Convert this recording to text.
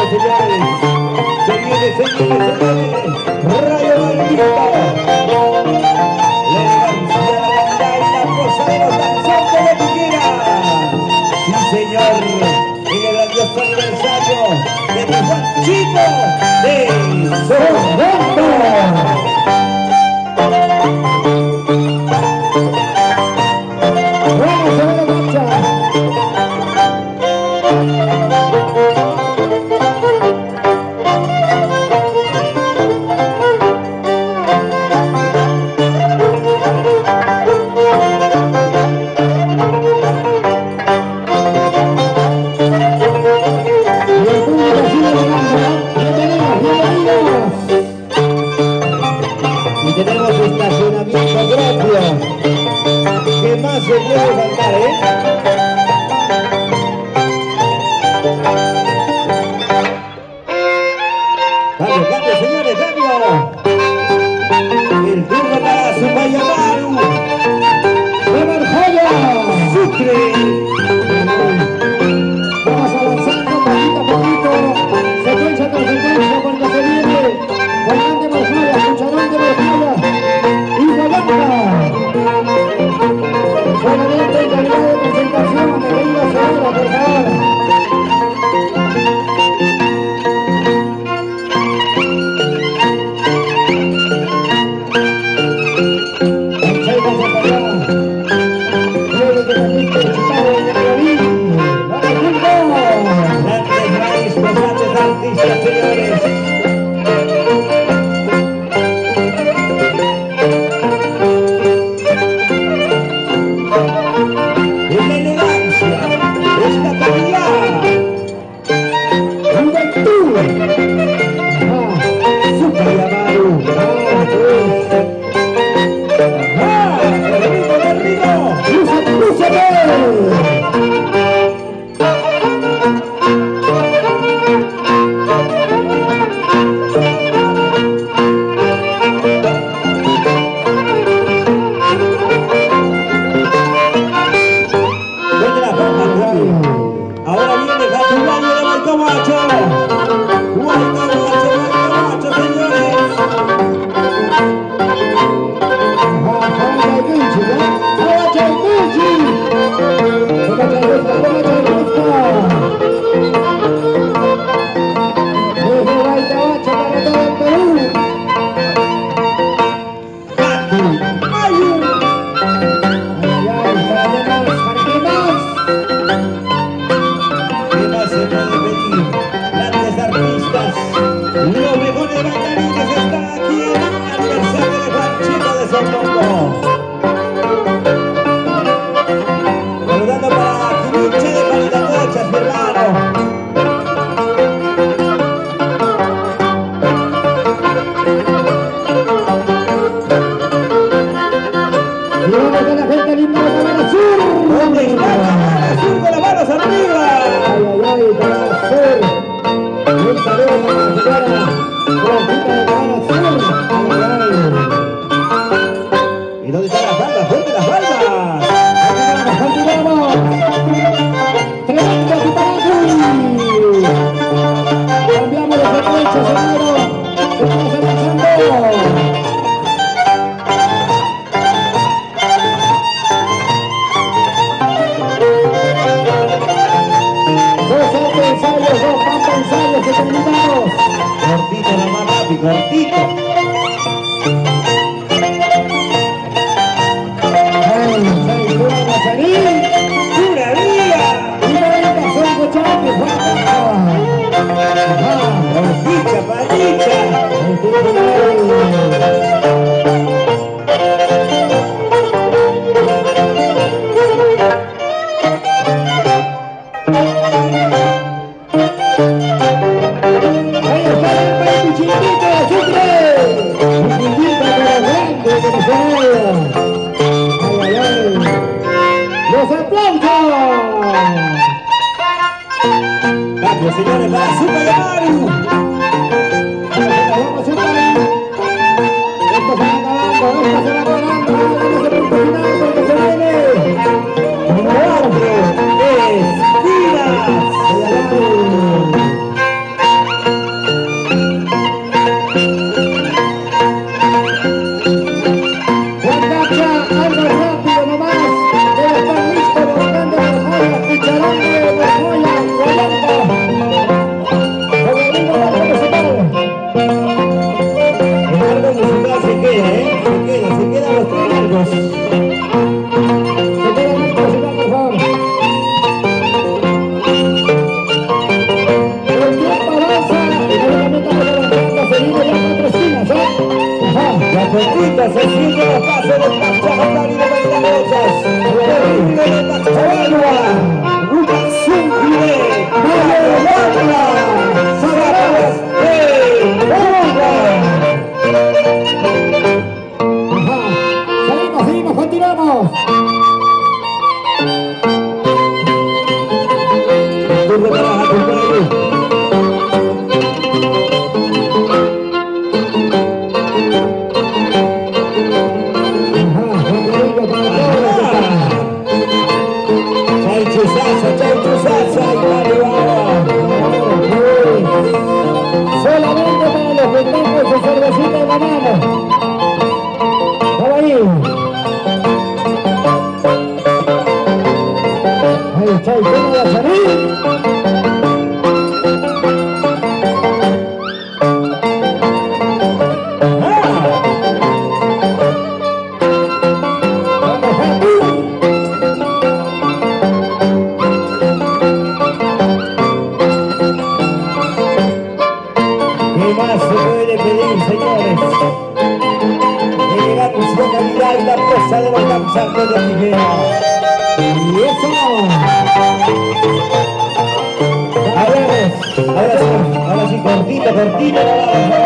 señores. Se viene, se viene, se viene. Rayo Maldito. La elegancia, la calidad y la cosa de los danzantes de Piquera. Sí, señor. En el grandioso aniversario de tu Juanchito de Sorrento. Vamos a ver la marcha. Y tenemos estacionamiento propio. ¿Qué más se puede faltar, Cambio, cambio, señores, cambio. El turno para Supayamaru. ¡Robert Joya! Sucre. Vamos avanzando poquito a poquito, secuencia tras secuencia, porque se viene Volcán de Verjaya, Cucharón de Verjaya y Guayanta. Solamente en calidad de presentación, mi querida señora, por favor. Artistas, señores. En la elegancia, esta calidad, juventud, Supayamaru. El ritmo, ¡Lúcete! Ahora viene Jatubaño de Guaycomacho. Guaycomacho, señores. ¿Qué más se puede pedir? Grandes artistas, los mejores bailarines están aquí en el aniversario de Juanchito de Sorrento. Saludando para Curuche de Palitacochas, mi hermano. ¿Dónde está la Cámara Azul con las manos arriba? Para hacer un saludo para la señora Blanquita de Cámara Azul. ¿Y dónde están las palmas? ¡Fuerte las palmas! Continuamos. Tremendo Tiparacu. Cambiamos de secuencia, señor. Estamos avanzando. Ensayos, dos pampa ensayos que terminamos. Cortito nomás, papi, cortito. ¡Pura vida! ¡Palicha, palicha! ¡Los aplausos! Cambio, señores, para Supayamaru. Vamos a estar. Esto se va acabando, esto se va acabando. Vamos a punto final porque se viene. 4 esquinas. más se puede pedir, señores? Elegancia, calidad y la prosa de los danzantes de Tijera. Y eso. A ver, ahora sí, cortito, cortito.